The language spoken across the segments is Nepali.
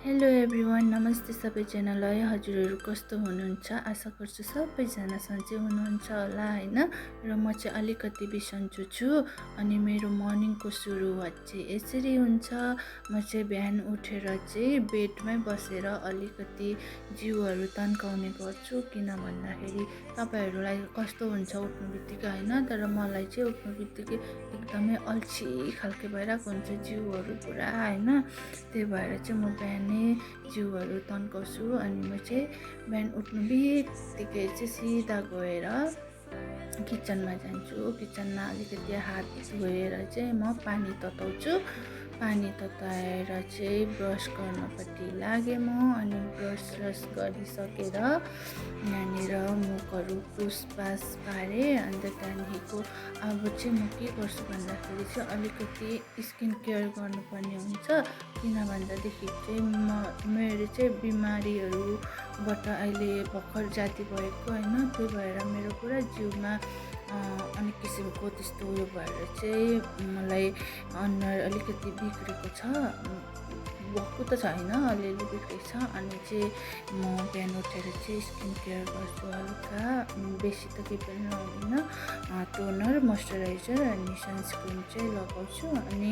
हेलो एभ्रिवान, नमस्ते सबैजनालाई। हजुरहरू कस्तो हुनुहुन्छ? आशा गर्छु सबैजना सन्चै हुनुहुन्छ होला हैन। र म चाहिँ अलिकति बिसन्चो छु अनि मेरो मर्निङको सुरुवात चाहिँ यसरी हुन्छ। म चाहिँ बिहान उठेर चाहिँ बेडमै बसेर अलिकति जिउहरू तन्काउने गर्छु। किन भन्दाखेरि तपाईहरूलाई कस्तो हुन्छ उठ्नु बित्तिकै हैन, तर मलाई चाहिँ उठ्नु बित्तिकै एकदमै अल्छी खालके भइरहेको हुन्छ जिउहरू पुरा हैन। त्यही भएर चाहिँ म बिहानै जिउहरू तन्काउँछु अनि म चाहिँ बिहान उठ्नु बित्तिकै चाहिँ सिधा गएर किचनमा जान्छु। किचनमा अलिकति हात धोएर चाहिँ म पानी तताउँछु। पानी तताएर चाहिँ ब्रस गर्नपट्टि लागेँ म। अनि ब्रस गरिसकेर यहाँनिर मुखहरू पुसपास पारेँ। अन्त त्यहाँदेखिको अब चाहिँ म के गर्छु भन्दाखेरि चाहिँ अलिकति स्किन केयर गर्नुपर्ने हुन्छ। किन भन्दादेखि चाहिँ मेरो चाहिँ बिमारीहरूबाट अहिले भर्खर जाती भएको हैन। त्यही भएर मेरो पुरा जिउमा अनेक किसिमको त्यस्तो उयो भएर चाहिँ मलाई अनुहार अलिकति बिग्रेको छ। भएको त छैन, अलिअलि बिग्रेको छ। अनि चाहिँ म बिहान उठेर चाहिँ स्किन केयर गर्छु हल्का, बेसी त केही पनि लगाउँदिनँ। टोनर, मोइस्चराइजर अनि सनस्क्रिन चाहिँ लगाउँछु। अनि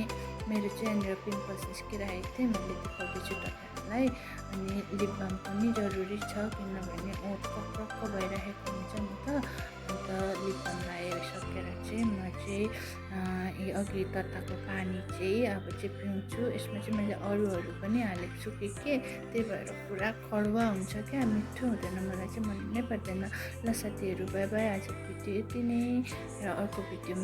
मेरो चाहिँ यहाँनिर पिम्पल्स निस्किरहेको थियो, मैले देखाउँदैछु तपाईँहरूलाई। अनि लिप बाम पनि जरुरी छ किनभने ओठ कक्क भइरहेको हुन्छ नि त। अन्त लिप बाम लगाइसकेर चाहिँ म चाहिँ अघि तताएको पानी चाहिँ अब चाहिँ पिउँछु। यसमा चाहिँ मैले अरूहरू पनि हालेको छु के त्यही भएर पुरा कडुवा हुन्छ क्या, मिठो हुँदैन, मलाई चाहिँ मनै पर्दैन। ल साथीहरू, बाई बाई। आजको भिडियो यति नै, र अर्को भिडियोमा